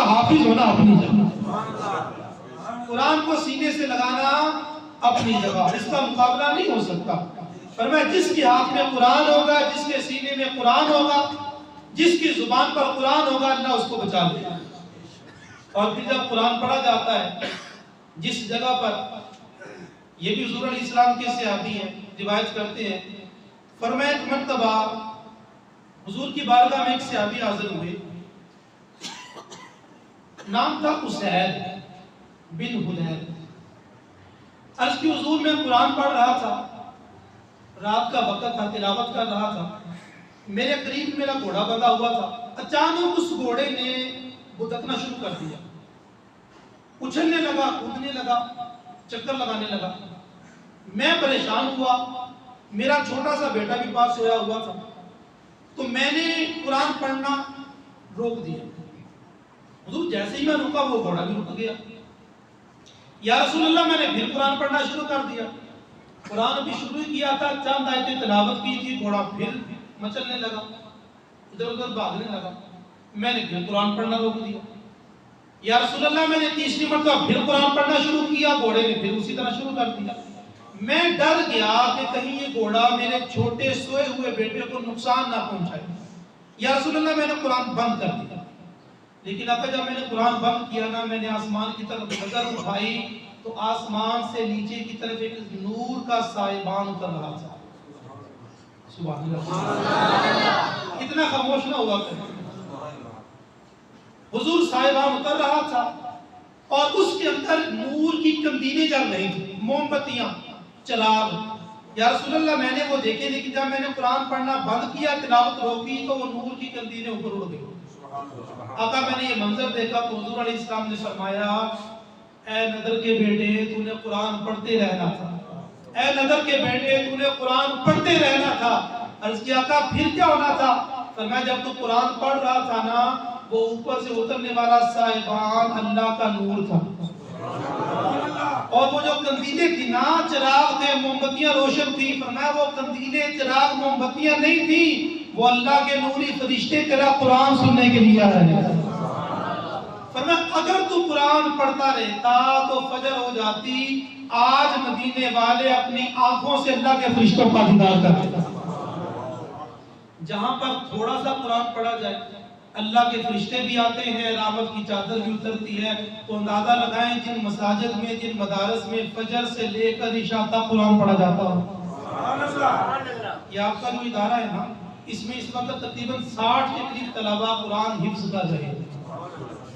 حافظ ہونا اپنی جگہ، قرآن کو سینے سے لگانا اپنی جگہ، اس کا مقابلہ نہیں ہو سکتا۔ فرمایا جس کے ہاتھ میں قرآن ہوگا، جس کے سینے میں قرآن ہوگا، جس کی زبان پر قرآن ہوگا، اللہ اس کو بچا لے گا۔ اور پھر جب قرآن پڑھا جاتا ہے جس جگہ پر، یہ بھی حضور علیہ السلام کے صحابی ہیں، روایت کرتے ہیں، فرمایا ایک مرتبہ حضور کی بارگاہ میں ایک صحابی حاضر ہوئے، نام تھا اسید بن حدیر۔ عرض کی حضور میں قرآن پڑھ رہا تھا، رات کا وقت تھا، تلاوت کر رہا تھا، میرے قریب میرا گھوڑا بندھا ہوا تھا، اچانک اس گھوڑے نے بھٹکنا شروع کر دیا، اچھلنے لگا، کودنے لگا، چکر لگانے لگا۔ میں پریشان ہوا، میرا چھوٹا سا بیٹا بھی پاس سویا ہوا تھا، تو میں نے قرآن پڑھنا روک دیا۔ حضور جیسے ہی میں رکا وہ گھوڑا بھی رک گیا۔ یا رسول اللہ میں نے پھر قرآن پڑھنا شروع کر دیا، قرآن ابھی شروع ہی کیا تھا، چند آیتیں تلاوت کی تھی، گھوڑا پھر مچلنے لگا، ادھر ادھر بھاگنے لگا، میں نے پھر قرآن پڑھنا روک دیا۔ یا رسول اللہ میں نے تیسری مرتبہ پھر قرآن پڑھنا شروع کیا، گھوڑے نے پھر اسی طرح شروع کر دیا۔ میں ڈر گیا کہ کہیں یہ گھوڑا میرے چھوٹے سوئے ہوئے بیٹے کو نقصان نہ پہنچائے۔ یا رسول اللہ میں نے قرآن بند کر دیا، لیکن آقا جب میں نے قرآن بند کیا نا، میں نے آسمان کی طرف نظر اٹھائی تو آسمان سے نیچے کی طرف ایک نور کا سائبان اتر رہا تھا۔ سبحان اللہ، اتنا خاموش نہ ہوا کریں۔ حضور سائبان اتر رہا تھا اور اس کے اندر نور کی کندیلیں جل رہی تھیں، موم بتیاں، چراغ۔ یا رسول اللہ میں نے وہ دیکھے، لیکن جب میں نے قرآن پڑھنا بند کیا، تلاوت روکی، تو وہ نور کی کندیلیں اوپر اڑ گئی۔ آقا میں نے یہ منظر دیکھا تو حضور علیہ السلام نے فرمایا، اے نذر کے بیٹے تو نے قرآن پڑھتے رہنا تھا، اے نذر کے بیٹے تو نے قرآن پڑھتے رہنا تھا۔ عرض کیا آقا پھر کیا ہونا تھا؟ فرمایا جب تو قرآن پڑھ رہا تھا نا، وہ اوپر سے اترنے والا سائبان اللہ کا نور تھا، اور وہ جو کندیلیں تھی نا، چراغ تھے، موم بتیاں روشن تھی۔ فرمایا وہ کندیلیں، چراغ، موم بتیاں نہیں تھی، وہ اللہ کے نوری فرشتے تیرا قرآن سننے کے لیے آ رہے ہیں۔ فرمایا اگر تو قرآن پڑھتا رہتا تو فجر ہو جاتی، آج مدینے والے اپنی آنکھوں سے اللہ کے فرشتوں کا دیدار کرتے۔ جہاں پر تھوڑا سا قرآن پڑھا جائے، اللہ کے فرشتے بھی آتے ہیں، رحمت کی چادر بھی اترتی ہے۔ تو اندازہ لگائیں جن مساجد میں، جن مدارس میں فجر سے لے کر عشاء تک قرآن پڑھا جاتا ہو۔ یہ آپ کا جو ادارہ ہے نا، اس میں اس وقت تقریباً 60 کے قریب طلباء قرآن حفظ کر رہے ہیں۔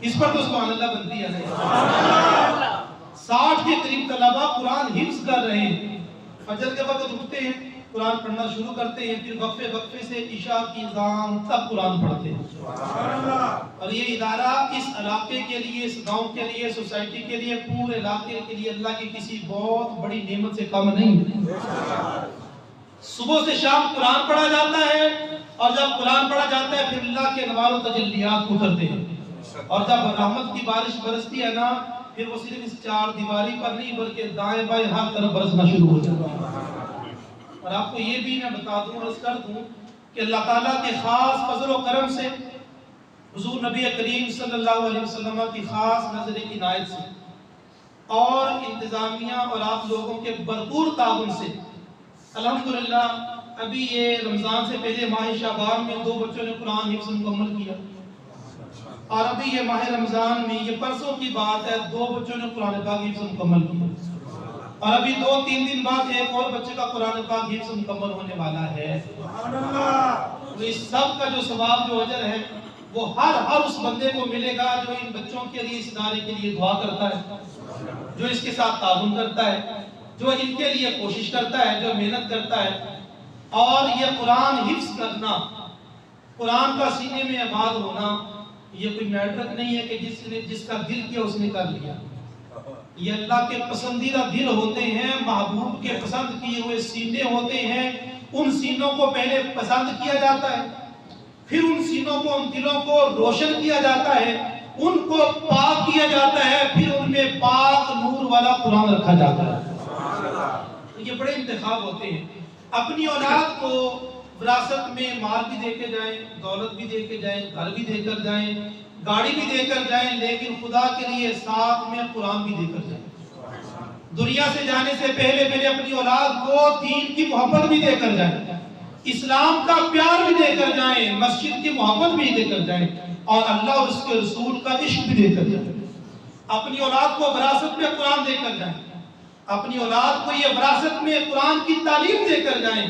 اس پر تو سبحان اللہ بنتی ہے نا، 60 کے قریب طلباء قرآن حفظ کر رہے ہیں۔ فجر کے وقت اٹھتے ہیں، قرآن پڑھنا شروع کرتے ہیں، پھر وقفے وقفے سے عشاء کی اذان تک قرآن پڑھتے ہیں۔ اور یہ ادارہ اس علاقے کے لیے، اس گاؤں کے لیے، سوسائٹی کے لیے، پورے علاقے کے لیے اللہ کی کسی بہت بڑی نعمت سے کم نہیں۔ صبح سے شام قرآن پڑھا جاتا ہے، اور جب قرآن پڑھا جاتا ہے پھر اللہ کے انوار و تجلیات اترتے ہیں، اور جب رحمت کی بارش برستی ہے نا، پھر وہ صرف اس چار دیواری پر نہیں بلکہ دائیں بائیں ہر طرف برسنا شروع ہو جاتا ہے۔ اور آپ کو یہ بھی میں بتا دوں، عرض کر دوں کہ اللہ تعالیٰ کے خاص فضل و کرم سے، حضور نبی کریم صلی اللہ علیہ وسلم کی خاص نظر عنایت سے، اور انتظامیہ اور آپ لوگوں کے بھرپور تعاون سے، الحمدللہ ابھی یہ رمضان سے پہلے ماہ شعبان میں 2 بچوں نے قرآن حفظ مکمل کیا، اور ابھی یہ ماہ رمضان میں، یہ پرسوں کی بات ہے، 2 بچوں نے قرآن پاک حفظ مکمل کیا، اور ابھی 2-3 دن بعد ایک اور بچے کا قرآن پاک حفظ مکمل ہونے والا ہے۔ تو اس سب کا جو ثواب، جو اجر ہے، وہ ہر اس بندے کو ملے گا جو ان بچوں کے لیے، اس ادارے کے لیے دعا کرتا ہے، جو اس کے ساتھ تعاون کرتا ہے، جو ان کے لیے کوشش کرتا ہے، جو محنت کرتا ہے۔ اور یہ قرآن حفظ کرنا، قرآن کا سینے میں آباد ہونا، یہ کوئی میٹرک نہیں ہے کہ جس کا دل کیا اس نے کر لیا۔ یہ اللہ کے پسندیدہ دل ہوتے ہیں، محبوب کے پسند کیے ہوئے سینے ہوتے ہیں۔ ان سینوں کو پہلے پسند کیا جاتا ہے، پھر ان سینوں کو، ان دلوں کو روشن کیا جاتا ہے، ان کو پاک کیا جاتا ہے، پھر ان میں پاک نور والا قرآن رکھا جاتا ہے۔ یہ بڑے انتخاب ہوتے ہیں۔ اپنی اولاد کو وراثت میں مال بھی دے کے جائیں، دولت بھی دے کے جائیں، گھر بھی دے کر جائیں، گاڑی بھی دے کر جائیں، لیکن خدا کے لیے ساتھ میں قرآن بھی دے کر جائیں۔ دنیا سے جانے سے پہلے میرے اپنی اولاد کو دین کی محبت بھی دے کر جائیں، اسلام کا پیار بھی دے کر جائیں، مسجد کی محبت بھی دے کر جائیں، اور اللہ اور اس کے رسول کا عشق بھی دے کر جائیں۔ اپنی اولاد کو وراثت میں قرآن دے کر جائیں، اپنی اولاد کو یہ وراثت میں قرآن کی تعلیم دے کر جائیں۔